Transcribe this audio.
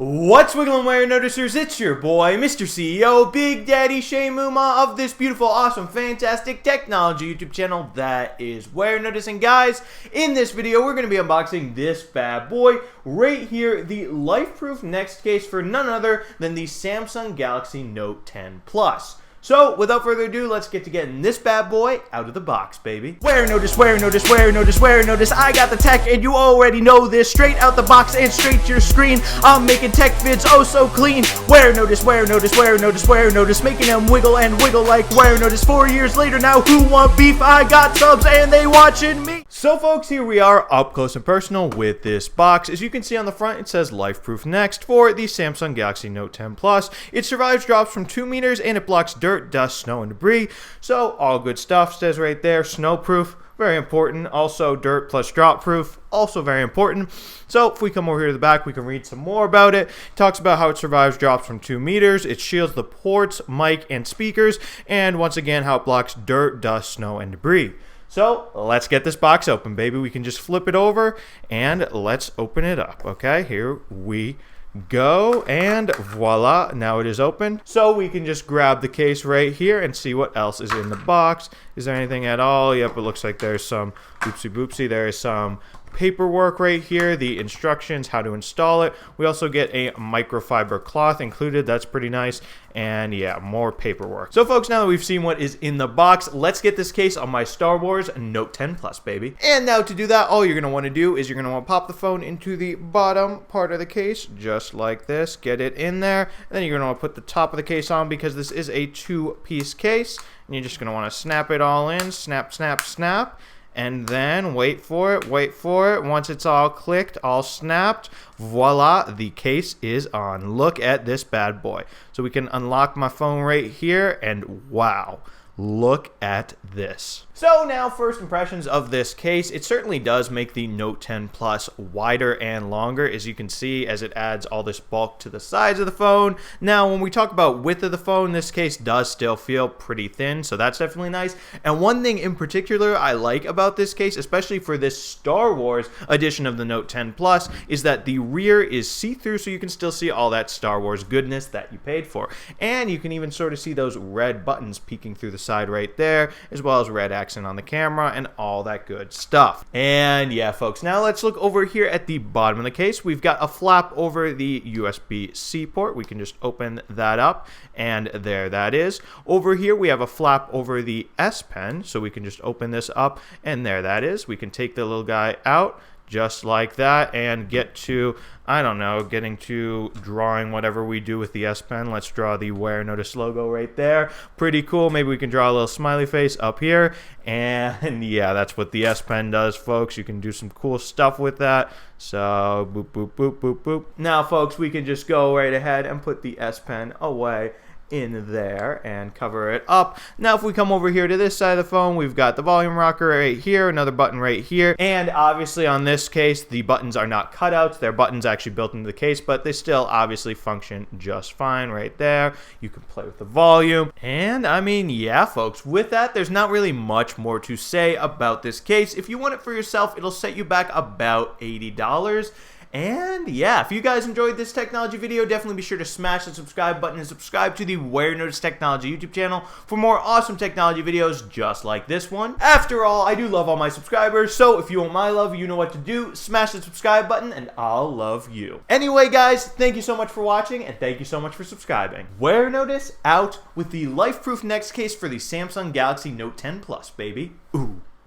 What's wiggling, Wear Noticers? It's your boy, Mr. CEO, Big Daddy Shane Mumma of this beautiful, awesome, fantastic technology YouTube channel that is Wear Notice. And guys, in this video, we're going to be unboxing this bad boy right here, the LifeProof NEXT case for none other than the Samsung Galaxy Note 10 Plus. So, without further ado, let's get to getting this bad boy out of the box, baby. Wear notice, wear notice, wear notice, wear notice. I got the tech, and you already know this. Straight out the box and straight to your screen. I'm making tech vids oh so clean. Wear notice, wear notice, wear notice, wear notice. Making them wiggle and wiggle like wear notice. 4 years later now, who want beef? I got subs and they watching me. So, folks, here we are up close and personal with this box. As you can see on the front, it says LifeProof NEXT for the Samsung Galaxy Note 10 Plus. It survives drops from 2 meters and it blocks dirt, dust, snow, and debris. So all good stuff. Says right there, snowproof, very important. Also dirt plus drop proof, also very important. So if we come over here to the back, we can read some more about it. It talks about how it survives drops from 2 meters. It shields the ports, mic, and speakers. And once again, how it blocks dirt, dust, snow, and debris. So let's get this box open, baby. We can just flip it over and let's open it up. Okay, here we go, and voila, now it is open. So we can just grab the case right here and see what else is in the box. Is there anything at all? Yep, it looks like there's some boopsie boopsie. There is some paperwork right here, the instructions, how to install it. We also get a microfiber cloth included. That's pretty nice. And yeah, more paperwork. So folks, now that we've seen what is in the box, let's get this case on my Star Wars Note 10 Plus, baby. And now to do that, all you're going to want to do is you're going to want to pop the phone into the bottom part of the case, just like this. Get it in there. And then you're going to want to put the top of the case on because this is a 2-piece case. And you're just going to want to snap it all in. Snap, snap, snap. And then wait for it, wait for it. Once it's all clicked, all snapped, voila, the case is on. Look at this bad boy. So we can unlock my phone right here, and wow, look at this. So now, first impressions of this case. It certainly does make the Note 10 Plus wider and longer, as you can see, as it adds all this bulk to the sides of the phone. Now, when we talk about width of the phone, this case does still feel pretty thin, so that's definitely nice. And one thing in particular I like about this case, especially for this Star Wars edition of the Note 10 Plus, is that the rear is see-through, so you can still see all that Star Wars goodness that you paid for. And you can even sort of see those red buttons peeking through the side right there, as well as red accent on the camera and all that good stuff. And yeah, folks, now let's look over here at the bottom of the case. We've got a flap over the USB-C port. We can just open that up, and there that is. Over here we have a flap over the S Pen, so we can just open this up, and there that is. We can take the little guy out just like that and get to, I don't know, getting to drawing whatever we do with the S Pen. Let's draw the Wear Notice logo right there. Pretty cool. Maybe we can draw a little smiley face up here. And yeah, that's what the S Pen does, folks. You can do some cool stuff with that. So boop, boop, boop, boop, boop. Now, folks, we can just go right ahead and put the S Pen away in there and cover it up. Now if we come over here to this side of the phone, we've got the volume rocker right here, another button right here, and obviously on this case the buttons are not cutouts, they're buttons actually built into the case, but they still obviously function just fine right there. You can play with the volume, and I mean, yeah, folks, with that there's not really much more to say about this case. If you want it for yourself, it'll set you back about $80. And yeah, if you guys enjoyed this technology video, definitely be sure to smash the subscribe button and subscribe to the Warenotice Technology YouTube channel for more awesome technology videos just like this one. After all, I do love all my subscribers, so if you want my love, you know what to do. Smash the subscribe button and I'll love you. Anyway, guys, thank you so much for watching and thank you so much for subscribing. Warenotice out with the LifeProof NEXT case for the Samsung Galaxy Note 10 Plus, baby. Ooh.